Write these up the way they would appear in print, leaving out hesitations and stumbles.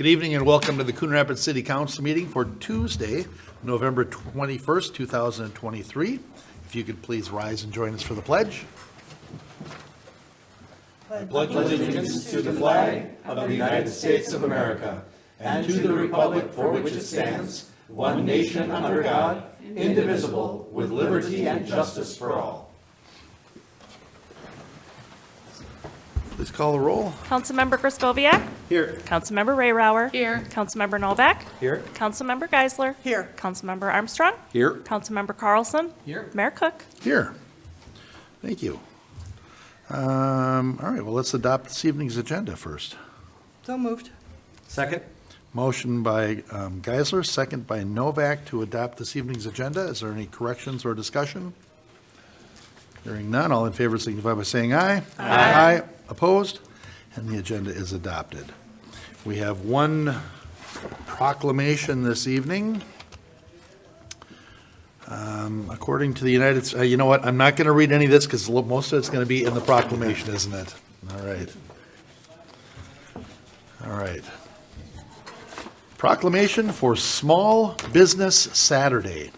Good evening and welcome to the Coon Rapids City Council meeting for Tuesday, November 21st, 2023. If you could please rise and join us for the pledge. I pledge allegiance to the flag of the United States of America and to the republic for which it stands, one nation under God, indivisible, with liberty and justice for all. Please call the roll. Councilmember Griscoviac. Here. Councilmember Rayrauer. Here. Councilmember Novak. Here. Councilmember Geisler. Here. Councilmember Armstrong. Here. Councilmember Carlson. Here. Mayor Cook. Here. Thank you. All right, well, let's adopt this evening's agenda first. So moved. Second. Motion by Geisler, second by Novak to adopt this evening's agenda. Is there any corrections or discussion? Hearing none, all in favor signify by saying aye. Aye. Opposed? And the agenda is adopted. We have one proclamation this evening. According to the United States, you know what, I'm not going to read any of this because most of it's going to be in the proclamation, isn't it? All right. All right. Proclamation for Small Business Saturday.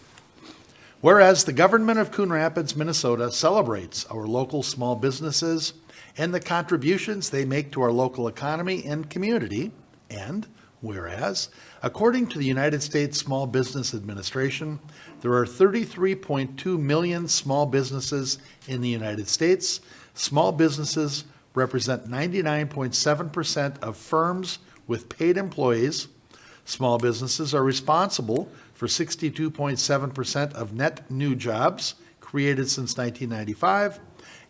Whereas the government of Coon Rapids, Minnesota celebrates our local small businesses and the contributions they make to our local economy and community, and whereas, according to the United States Small Business Administration, there are 33.2 million small businesses in the United States. Small businesses represent 99.7% of firms with paid employees. Small businesses are responsible for 62.7% of net new jobs created since 1995,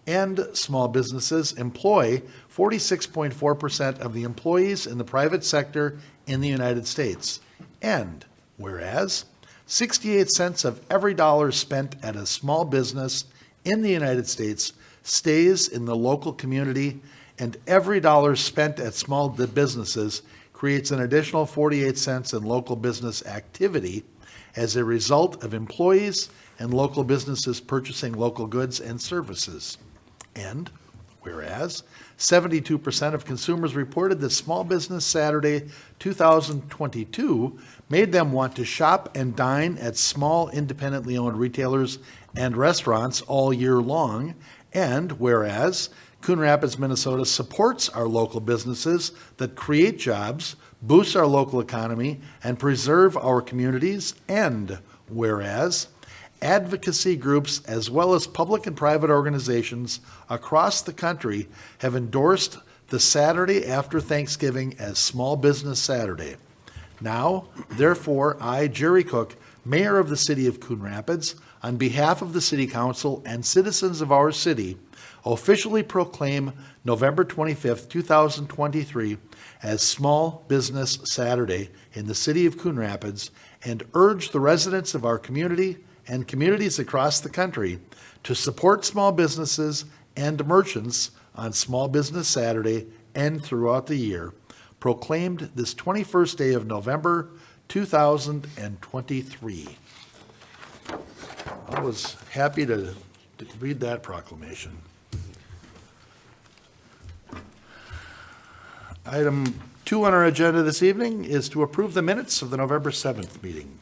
and small businesses employ 46.4% of the employees in the private sector in the United States. And whereas 68 cents of every dollar spent at a small business in the United States stays in the local community, and every dollar spent at small businesses creates an additional 48 cents in local business activity as a result of employees and local businesses purchasing local goods and services. And whereas 72% of consumers reported that Small Business Saturday 2022 made them want to shop and dine at small independently owned retailers and restaurants all year long. And whereas Coon Rapids, Minnesota supports our local businesses that create jobs, boost our local economy, and preserve our communities. And whereas advocacy groups as well as public and private organizations across the country have endorsed the Saturday after Thanksgiving as Small Business Saturday. Now, therefore, I, Jerry Cook, Mayor of the City of Coon Rapids, on behalf of the City Council and citizens of our city, officially proclaim November 25th, 2023 as Small Business Saturday in the City of Coon Rapids, and urge the residents of our community and communities across the country to support small businesses and merchants on Small Business Saturday and throughout the year, proclaimed this 21st day of November 2023. I was happy to read that proclamation. Item 2 on our agenda this evening is to approve the minutes of the November 7th meeting.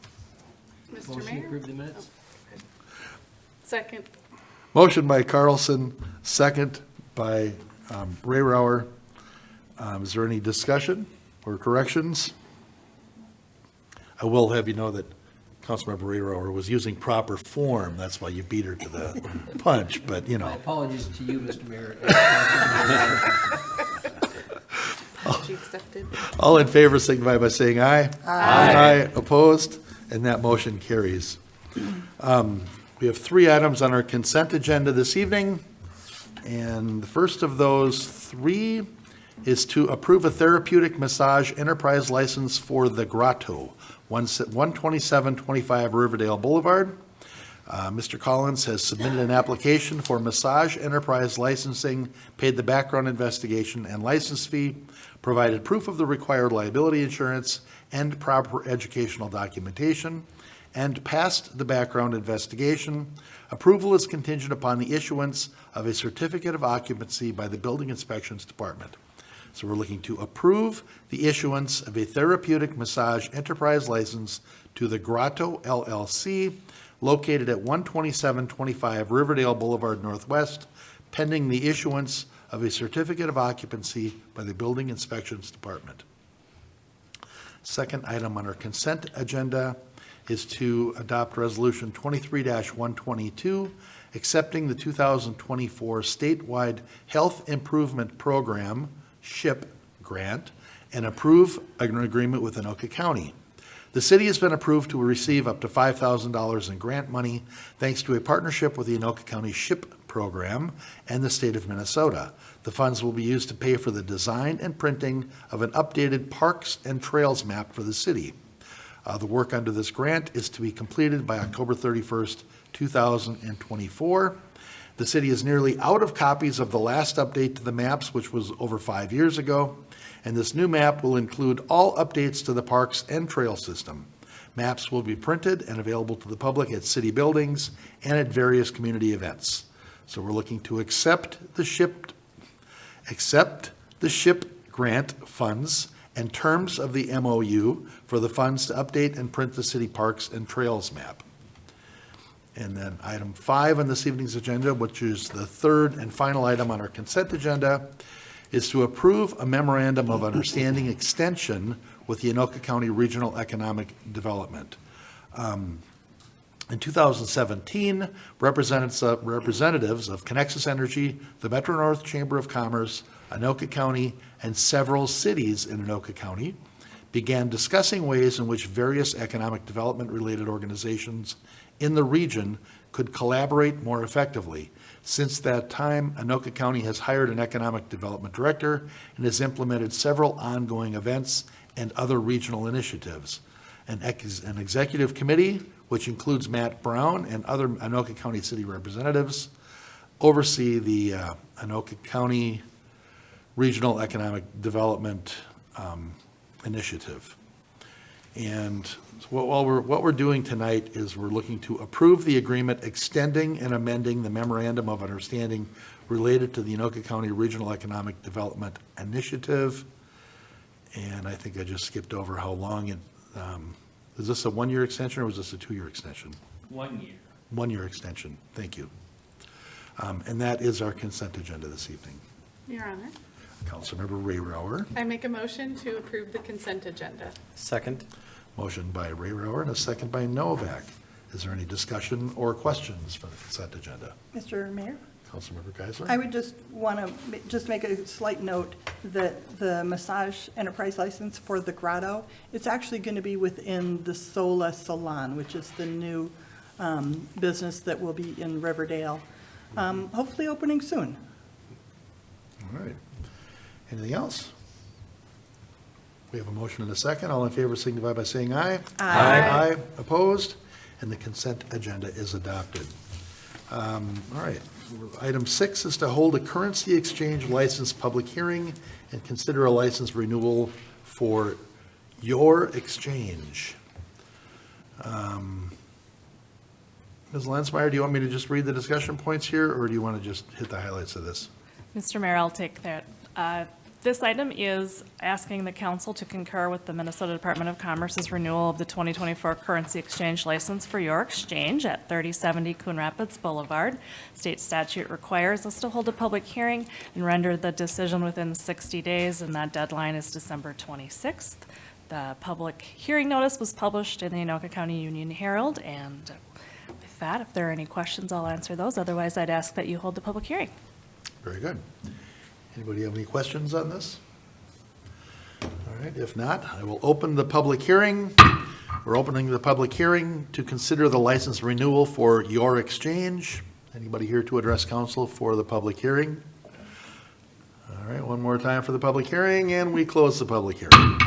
Mr. Motion to Mayor? approve the minutes. Second. Motion by Carlson, second by Rayrauer. Is there any discussion or corrections? I will have you know that Councilmember Rayrauer was using proper form. That's why you beat her to the punch, but you My know. apologies to you, Mr. Mayor. She accepted. All in favor signify by saying aye. Aye. Opposed? And that motion carries. We have 3 items on our consent agenda this evening. And the first of those 3 is to approve a therapeutic massage enterprise license for The Grotto, 12725 Riverdale Boulevard. Mr. Collins has submitted an application for massage enterprise licensing, paid the background investigation and license fee, provided proof of the required liability insurance and proper educational documentation, and passed the background investigation. Approval is contingent upon the issuance of a certificate of occupancy by the Building Inspections Department. So we're looking to approve the issuance of a therapeutic massage enterprise license to the Grotto LLC located at 12725 Riverdale Boulevard Northwest, pending the issuance of a certificate of occupancy by the Building Inspections Department. Second item on our consent agenda is to adopt Resolution 23-122, accepting the 2024 Statewide Health Improvement Program, SHIP grant, and approve an agreement with Anoka County. The city has been approved to receive up to $5,000 in grant money thanks to a partnership with the Anoka County SHIP program and the state of Minnesota. The funds will be used to pay for the design and printing of an updated parks and trails map for the city. The work under this grant is to be completed by October 31st, 2024. The city is nearly out of copies of the last update to the maps, which was over 5 years ago, and this new map will include all updates to the parks and trail system. Maps will be printed and available to the public at city buildings and at various community events. So we're looking to accept the SHIP grant funds and terms of the MOU for the funds to update and print the city parks and trails map. And then item 5 on this evening's agenda, which is the third and final item on our consent agenda, is to approve a memorandum of understanding extension with the Anoka County Regional Economic Development. In 2017, representatives of Connexus Energy, the Metro North Chamber of Commerce, Anoka County, and several cities in Anoka County began discussing ways in which various economic development-related organizations in the region could collaborate more effectively. Since that time, Anoka County has hired an economic development director and has implemented several ongoing events and other regional initiatives. An executive committee, which includes Matt Brown and other Anoka County city representatives, oversee the Anoka County Regional Economic Development Initiative. And what we're doing tonight is we're looking to approve the agreement extending and amending the Memorandum of Understanding related to the Anoka County Regional Economic Development Initiative. And I think I just skipped over how long it, is this a 1-year extension or was this a 2-year extension? 1 year. 1-year extension, thank you. And that is our consent agenda this evening. Your Honor, Councilmember Rayrauer. I make a motion to approve the consent agenda. Second. Motion by Rayrauer and a second by Novak. Is there any discussion or questions for the consent agenda? Mr. Mayor, Councilmember Geisler? I would just want to just make a slight note that the massage enterprise license for the Grotto, it's actually going to be within the Sola Salon, which is the new business that will be in Riverdale, hopefully opening soon. All right. Anything else? We have a motion and a second. All in favor signify by saying aye. Aye. Aye. Opposed? And the consent agenda is adopted. All right. Item 6 is to hold a currency exchange license public hearing and consider a license renewal for Your Exchange. Ms. Lensmeyer, do you want me to just read the discussion points here, or do you want to just hit the highlights of this? Mr. Mayor, I'll take that. This item is asking the council to concur with the Minnesota Department of Commerce's renewal of the 2024 currency exchange license for Your Exchange at 3070 Coon Rapids Boulevard. State statute requires us to hold a public hearing and render the decision within 60 days, and that deadline is December 26th. The public hearing notice was published in the Anoka County Union Herald, and with that, if there are any questions, I'll answer those. Otherwise, I'd ask that you hold the public hearing. Very good. Anybody have any questions on this? All right, if not, I will open the public hearing. We're opening the public hearing to consider the license renewal for Your Exchange. Anybody here to address council for the public hearing? All right, one more time for the public hearing, and we close the public hearing.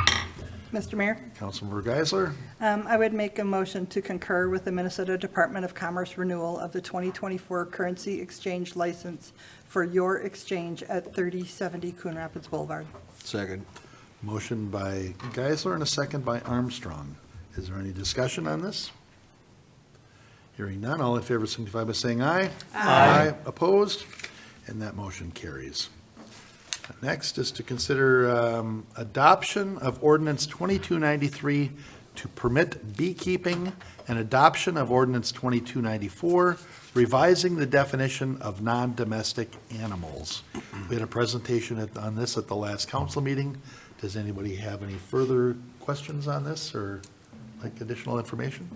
Mr. Mayor, Councilmember Geisler? I would make a motion to concur with the Minnesota Department of Commerce renewal of the 2024 currency exchange license for Your Exchange at 3070 Coon Rapids Boulevard. Second. Motion by Geisler and a second by Armstrong. Is there any discussion on this? Hearing none, all in favor signify by saying aye. Aye. Opposed? And that motion carries. Next is to consider adoption of ordinance 2293 to permit beekeeping and adoption of ordinance 2294, revising the definition of non-domestic animals. We had a presentation on this at the last council meeting. Does anybody have any further questions on this or like additional information?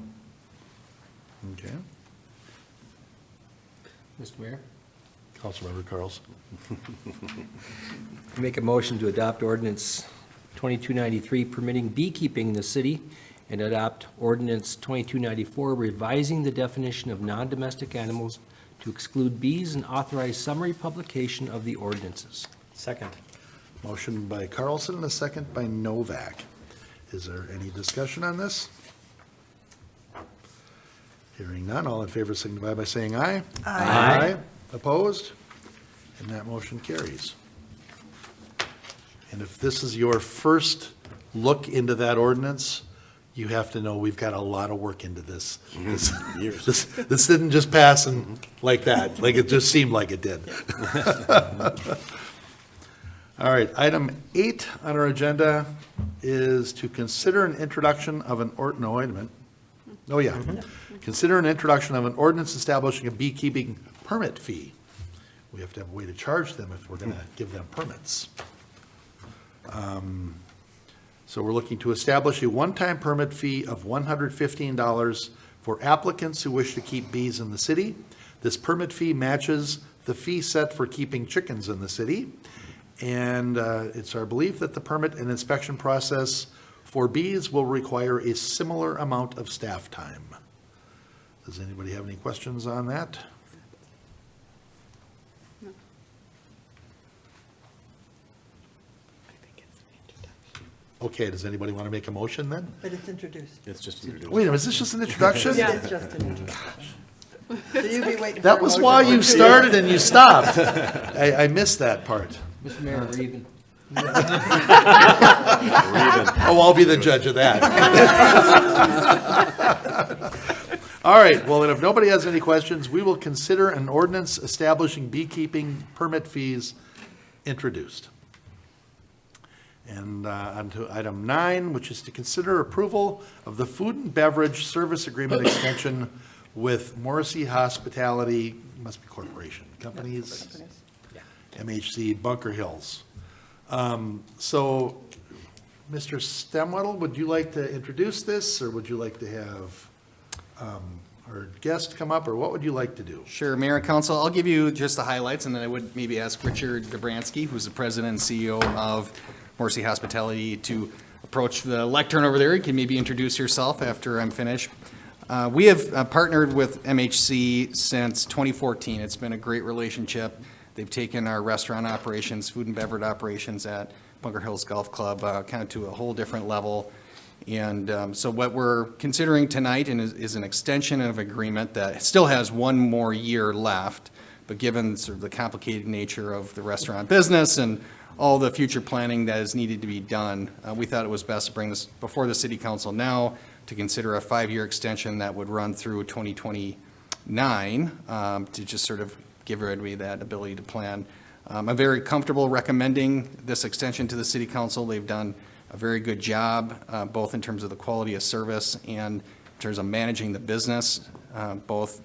Okay. Mr. Mayor, Councilmember Carlson. make a motion to adopt ordinance 2293 permitting beekeeping in the city and adopt ordinance 2294 revising the definition of non-domestic animals to exclude bees and authorize summary publication of the ordinances. Second. Motion by Carlson and a second by Novak. Is there any discussion on this? Hearing none, all in favor signify by saying aye. Aye. Opposed? And that motion carries. And if this is your first look into that ordinance, you have to know we've got a lot of work into this. This didn't just pass and like that, like it just seemed like it did. All right, item 8 on our agenda is to consider an introduction of an Consider an introduction of an ordinance establishing a beekeeping permit fee. We have to have a way to charge them if we're gonna give them permits. So we're looking to establish a one-time permit fee of $115 for applicants who wish to keep bees in the city. This permit fee matches the fee set for keeping chickens in the city. And it's our belief that the permit and inspection process for bees will require a similar amount of staff time. Does anybody have any questions on that? Okay, does anybody want to make a motion then? But it's introduced. It's just introduced. Wait a minute, is this just an introduction? It's just an introduction. So you'd be waiting for That a was motion. why you started and you stopped. I missed that part. Mr. Mayor, we're even. Oh, I'll be the judge of that. All right, well, then if nobody has any questions, we will consider an ordinance establishing beekeeping permit fees introduced. And on to item 9, which is to consider approval of the food and beverage service agreement extension with Morrissey Hospitality, must be corporation, companies, MHC Bunker Hills. So, Mr. Stemwedel, would you like to introduce this, or would you like to have our guest come up, or what would you like to do? Sure, Mayor and Council, I'll give you just the highlights, and then I would maybe ask Richard Dobransky, who's the president and CEO of Morrissey Hospitality, to approach the lectern over there. You can maybe introduce yourself after I'm finished. We have partnered with MHC since 2014. It's been a great relationship. They've taken our restaurant operations, food and beverage operations at Bunker Hills Golf Club kind of to a whole different level. And so what we're considering tonight is an extension of agreement that still has one more year left, but given sort of the complicated nature of the restaurant business and all the future planning that is needed to be done, we thought it was best to bring this before the City Council now to consider a 5-year extension that would run through 2029 to just sort of give everybody that ability to plan. I'm very comfortable recommending this extension to the City Council. They've done a very good job, both in terms of the quality of service and in terms of managing the business, both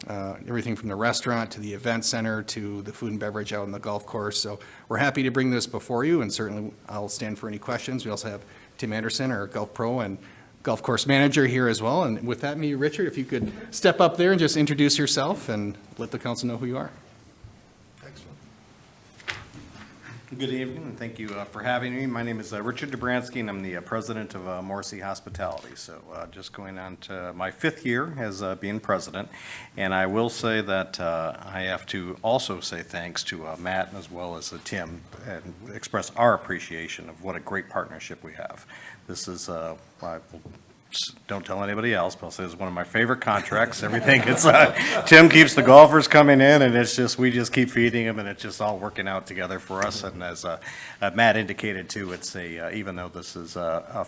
everything from the restaurant to the event center to the food and beverage out on the golf course. So we're happy to bring this before you, and certainly I'll stand for any questions. We also have Tim Anderson, our golf pro and golf course manager, here as well. And with that, maybe Richard, if you could step up there and just introduce yourself and let the council know who you are. Excellent. Good evening, and thank you for having me. My name is Richard Dobransky, and I'm the president of Morrissey Hospitality. So just going on to my 5th year as being president, and I will say that I have to also say thanks to Matt as well as Tim, and express our appreciation of what a great partnership we have. This is, don't tell anybody else, but I'll say it's one of my favorite contracts. Everything, it's, Tim keeps the golfers coming in, and it's just, we just keep feeding them, and it's just all working out together for us. And as Matt indicated too, it's even though this is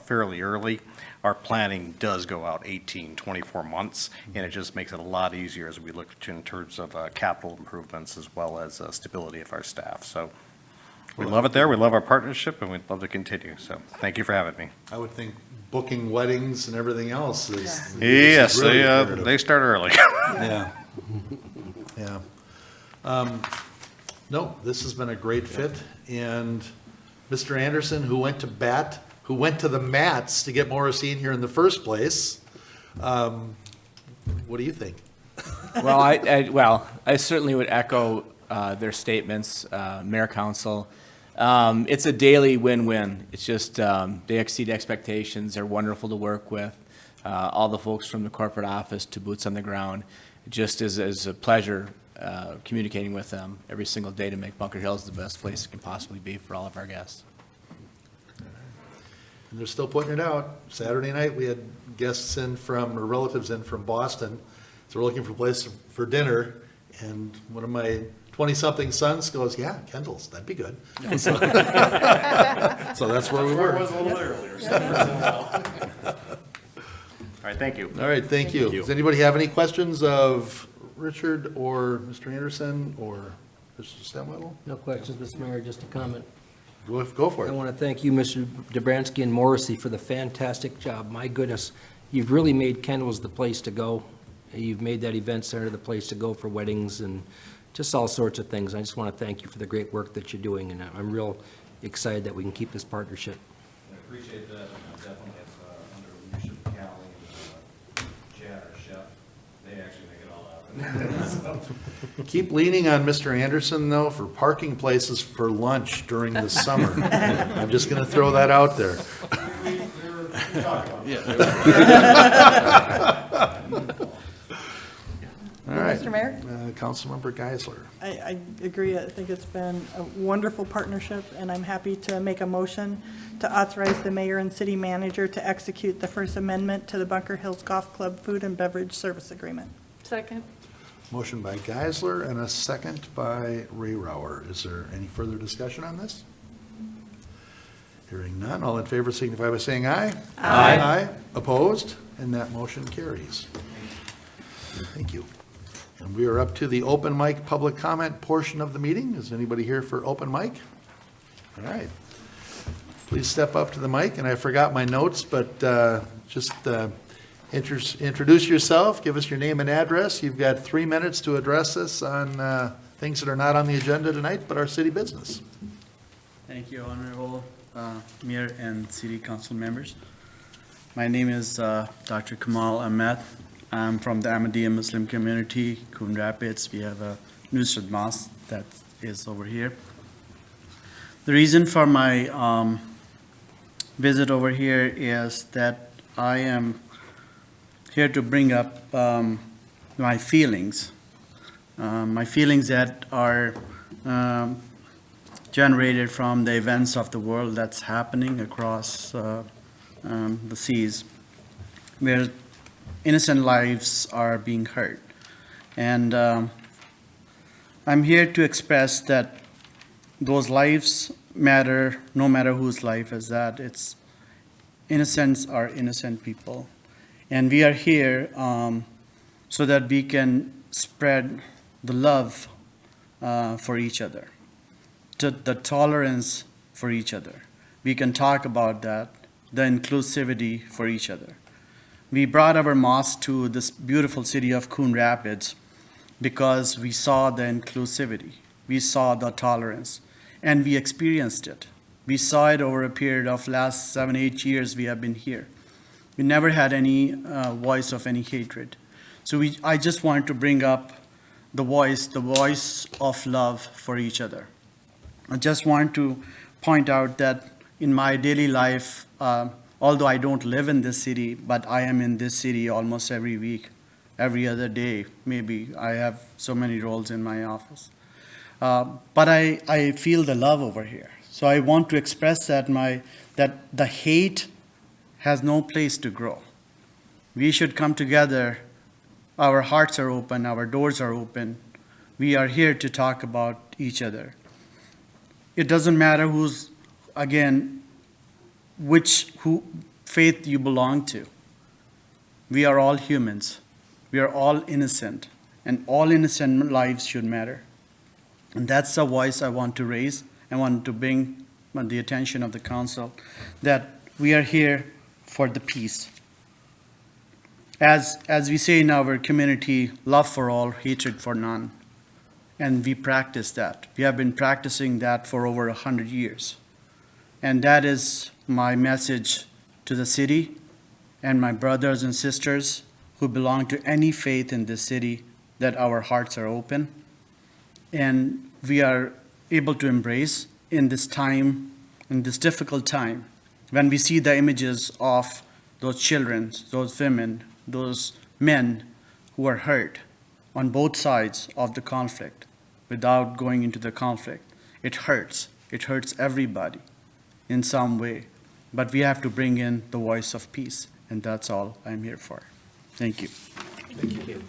fairly early, our planning does go out 18, 24 months, and it just makes it a lot easier as we look in terms of capital improvements as well as stability of our staff. So We love it there, we love our partnership, and we'd love to continue. So thank you for having me. I would think booking weddings and everything else is. Yes, really imperative. they start early. Yeah. Yeah. No, this has been a great fit, and Mr. Anderson, who went to the mats to get Morrissey in here in the first place, what do you think? Well, I certainly would echo their statements, Mayor, Council. It's a daily win-win. It's just, they exceed expectations. They're wonderful to work with. All the folks from the corporate office to boots on the ground. It just is a pleasure communicating with them every single day to make Bunker Hills the best place it can possibly be for all of our guests. And they're still putting it out. Saturday night, we had guests in from, or relatives in from Boston. So we're looking for a place for dinner, and one of my 20-something sons goes, yeah, Kendall's, that'd be good. So so that's where we were. a little earlier. All right, thank you. All right, thank you. Does anybody have any questions of Richard or Mr. Anderson or Mr. Stemwedel? No questions, Mr. Mayor, just a comment. Go for I it. want to thank you, Mr. Dobransky and Morrissey, for the fantastic job. My goodness, you've really made Kendall's the place to go. You've made that event center the place to go for weddings and just all sorts of things. I just want to thank you for the great work that you're doing, and I'm real excited that we can keep this partnership. I appreciate that, and definitely it's under leadership of Callie and Chad, our chef. They actually make it all happen. Keep leaning on Mr. Anderson, though, for parking places for lunch during the summer. I'm just going to throw that out there. All right. Mr. Mayor? Councilmember Geisler. I agree. I think it's been a wonderful partnership, and I'm happy to make a motion to authorize the mayor and city manager to execute the First Amendment to the Bunker Hills Golf Club Food and Beverage Service Agreement. Second. Motion by Geisler and a second by Ray Rauer. Is there any further discussion on this? Hearing none, all in favor signify by saying aye. Aye. Aye. Opposed? And that motion carries. Thank you. And we are up to the open mic public comment portion of the meeting. Is anybody here for open mic? All right. Please step up to the mic, and I forgot my notes, but just introduce yourself, give us your name and address. You've got 3 minutes to address us on things that are not on the agenda tonight, but our city business. Thank you, Honorable Mayor and City Council members. My name is Dr. Kamal Ahmed. I'm from the Ahmadiyya Muslim community, Coon Rapids. We have a Nusrat Mosque that is over here. The reason for my visit over here is that I am here to bring up my feelings that are generated from the events of the world that's happening across the seas, where innocent lives are being hurt. And I'm here to express that those lives matter, no matter whose life is that. It's innocents are innocent people. And we are here so that we can spread the love for each other, the tolerance for each other. We can talk about that, the inclusivity for each other. We brought our mosque to this beautiful city of Coon Rapids because we saw the inclusivity, we saw the tolerance, and we experienced it. We saw it over a period of last 7-8 years we have been here. We never had any voice of any hatred. So I just wanted to bring up the voice of love for each other. I just want to point out that in my daily life, although I don't live in this city, but I am in this city almost every week, every other day, maybe. I have so many roles in my office. But I feel the love over here. So I want to express that the hate has no place to grow. We should come together. Our hearts are open, our doors are open. We are here to talk about each other. It doesn't matter who faith you belong to. We are all humans. We are all innocent, and all innocent lives should matter. And that's the voice I want to raise, I want to bring the attention of the council that we are here for the peace. As we say in our community, love for all, hatred for none. And we practice that. We have been practicing that for over 100 years. And that is my message to the city and my brothers and sisters who belong to any faith in this city, that our hearts are open and we are able to embrace in this time, in this difficult time, when we see the images of those children, those women, those men who are hurt on both sides of the conflict without going into the conflict. It hurts. It hurts everybody in some way. But we have to bring in the voice of peace, and that's all I'm here for. Thank you. Thank you.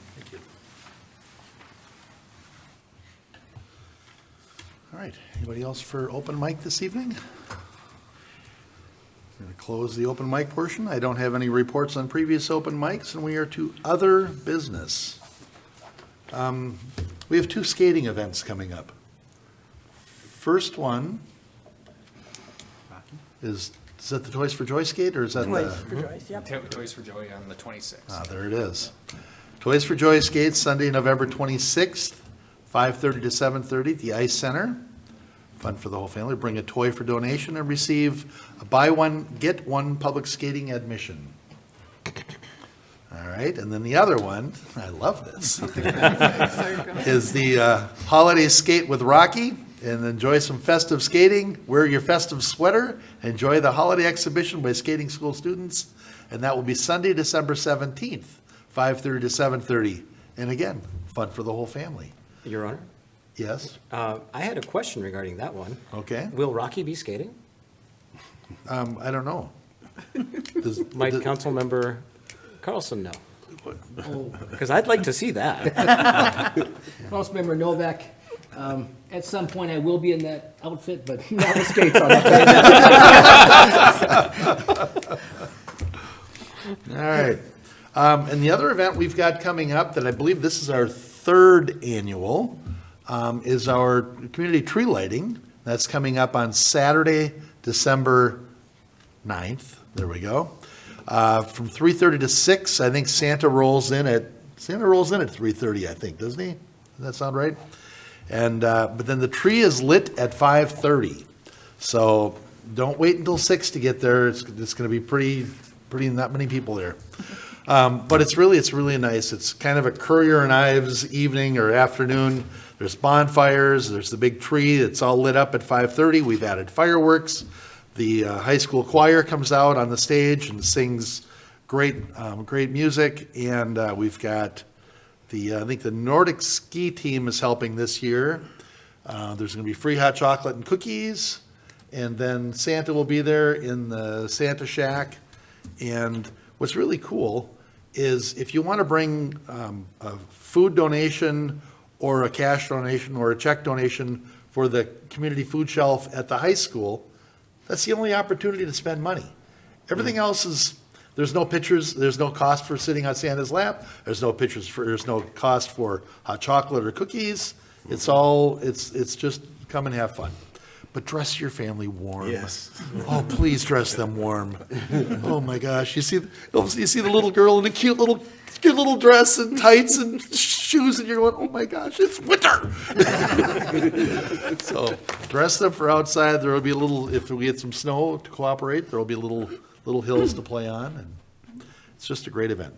All right, anybody else for open mic this evening? We're going to close the open mic portion. I don't have any reports on previous open mics, and we are to other business. We have 2 skating events coming up. First one is that the Toys for Joy skate, or is that Toys for Joys, yep. Toys for Joy on the 26th. Ah, there it is. Toys for Joy skates, Sunday, November 26th, 5:30 to 7:30 at the Ice Center. Fun for the whole family. Bring a toy for donation and receive a buy one, get one public skating admission. All right, and then the other one, I love this, is the holiday skate with Rocky, and enjoy some festive skating. Wear your festive sweater. Enjoy the holiday exhibition by skating school students, and that will be Sunday, December 17th, 5:30 to 7:30. And again, fun for the whole family. Your Honor, Yes? I had a question regarding that one. Okay. Will Rocky be skating? I don't know. Might Councilmember Carlson know? Because I'd like to see that. Councilmember Novak, at some point I will be in that outfit, but not with skates on. All right. And the other event we've got coming up that I believe this is our 3rd annual is our community tree lighting. That's coming up on Saturday, December 9th. There we go. From 3:30 to 6, I think Santa rolls in at 3:30, I think, doesn't he? Does that sound right? And, but then the tree is lit at 5:30. So don't wait until 6 to get there. It's going to be pretty, not many people there. But it's really nice. It's kind of a Currier and Ives evening or afternoon. There's bonfires, there's the big tree, it's all lit up at 5:30. We've added fireworks. The high school choir comes out on the stage and sings great music. And we've got I think the Nordic ski team is helping this year. There's going to be free hot chocolate and cookies. And then Santa will be there in the Santa Shack. And what's really cool is if you want to bring a food donation or a cash donation or a check donation for the community food shelf at the high school, that's the only opportunity to spend money. Everything else is, there's no pictures, there's no cost for sitting on Santa's lap, there's no cost for hot chocolate or cookies. It's just come and have fun. But dress your family warm. Yes. Oh, please dress them warm. Oh my gosh, you see the little girl in a cute little dress and tights and shoes, and you're going, oh my gosh, it's winter. So dress them for outside. There will be if we get some snow to cooperate, there will be little hills to play on, and it's just a great event.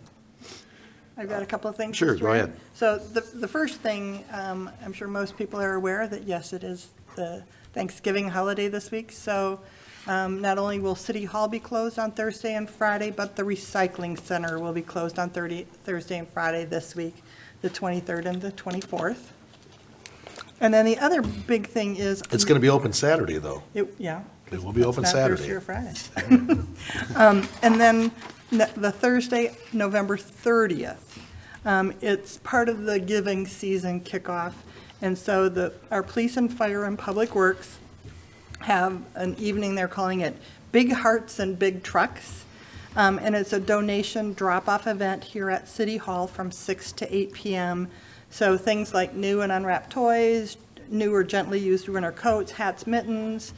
I've got a couple of things. Sure, Mr. go Mayor. ahead. So the first thing, I'm sure most people are aware that, yes, it is the Thanksgiving holiday this week. So not only will City Hall be closed on Thursday and Friday, but the recycling center will be closed on Thursday and Friday this week, the 23rd and the 24th. And then the other big thing is. It's going to be open Saturday, though. Yeah. It will be open It's not Saturday. Thursday or Friday. And then the Thursday, November 30th, it's part of the giving season kickoff. And so our police and fire and public works have an evening, they're calling it Big Hearts and Big Trucks. And it's a donation drop-off event here at City Hall from 6 to 8 p.m. So things like new and unwrapped toys, new or gently used winter coats, hats, mittens,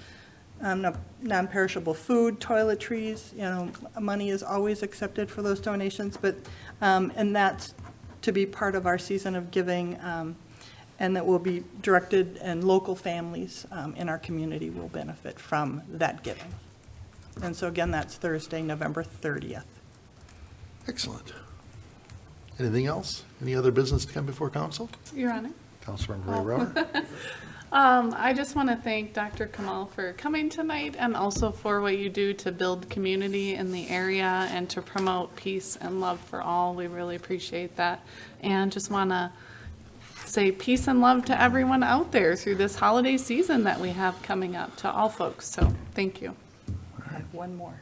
non-perishable food, toiletries. You know, money is always accepted for those donations, but, and that's to be part of our season of giving, and that will be directed, and local families in our community will benefit from that giving. And so again, that's Thursday, November 30th. Excellent. Anything else? Any other business to come before council? Your Honor. Councilmember Ray Rower. I just want to thank Dr. Kamal for coming tonight and also for what you do to build community in the area and to promote peace and love for all. We really appreciate that. And just want to say peace and love to everyone out there through this holiday season that we have coming up, to all folks. So thank you. I have one more.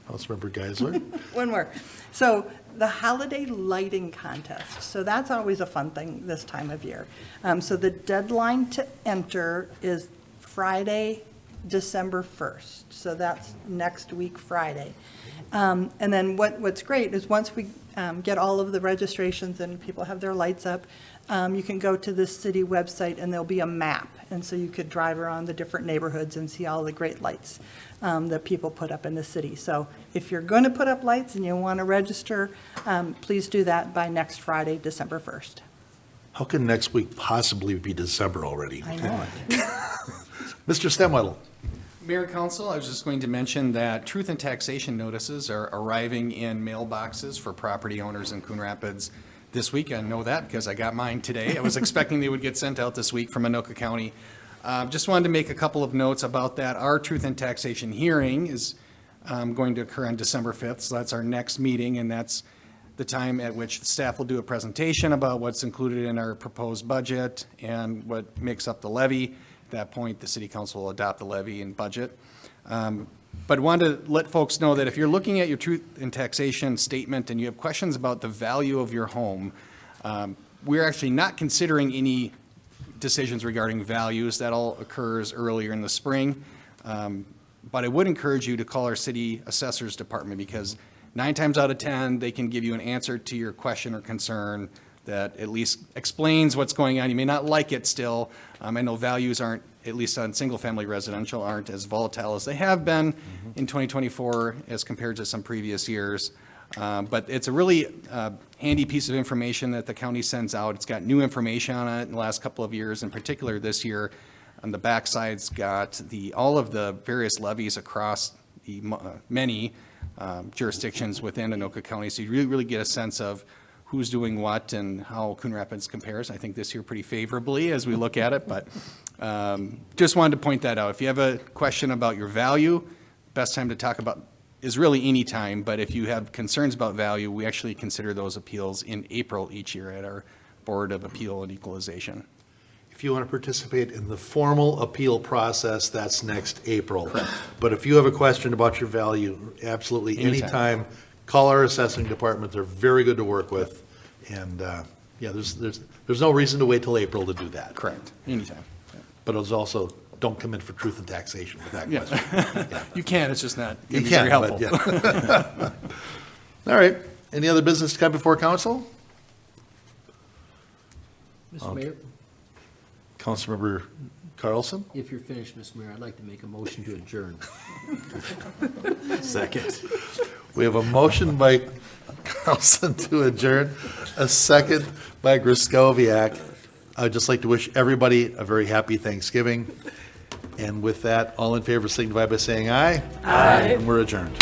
Councilmember Geisler. One more. So the holiday lighting contest. So that's always a fun thing this time of year. So the deadline to enter is Friday, December 1st. So that's next week, Friday. And then what's great is once we get all of the registrations and people have their lights up, you can go to the city website and there'll be a map. And so you could drive around the different neighborhoods and see all the great lights that people put up in the city. So if you're going to put up lights and you want to register, please do that by next Friday, December 1st. How can next week possibly be December already? I know it. Mr. Stemwedel. Mayor, Council, I was just going to mention that truth and taxation notices are arriving in mailboxes for property owners in Coon Rapids this week. I know that because I got mine today. I was expecting they would get sent out this week from Anoka County. Just wanted to make a couple of notes about that. Our truth and taxation hearing is going to occur on December 5th, so that's our next meeting, and that's the time at which the staff will do a presentation about what's included in our proposed budget and what makes up the levy. At that point, the city council will adopt the levy and budget. But wanted to let folks know that if you're looking at your truth and taxation statement and you have questions about the value of your home, we're actually not considering any decisions regarding values. That all occurs earlier in the spring. But I would encourage you to call our city assessor's department because 9 times out of 10, they can give you an answer to your question or concern that at least explains what's going on. You may not like it still. I know values aren't, at least on single-family residential, aren't as volatile as they have been in 2024 as compared to some previous years. But it's a really handy piece of information that the county sends out. It's got new information on it in the last couple of years, in particular this year. On the backside's got all of the various levies across the many jurisdictions within Anoka County. So you really get a sense of who's doing what and how Coon Rapids compares. I think this year pretty favorably as we look at it, but just wanted to point that out. If you have a question about your value, best time to talk about is really any time, but if you have concerns about value, we actually consider those appeals in April each year at our Board of Appeal and Equalization. If you want to participate in the formal appeal process, that's next April. But if you have a question about your value, absolutely anytime, call our assessing department. They're very good to work with. And yeah, there's no reason to wait till April to do that. Correct, anytime. But it's also, don't come in for truth and taxation with that question. Yeah. You can, it's just not You going to be very can, helpful. but yeah. All right. Any other business to come before council? Mr. Mayor, Councilmember Carlson? if you're finished, Mr. Mayor, I'd like to make a motion to adjourn. Second. We have a motion by Carlson to adjourn, a second by Griscoviac. I'd just like to wish everybody a very happy Thanksgiving. And with that, all in favor signify by saying aye. Aye. And we're adjourned.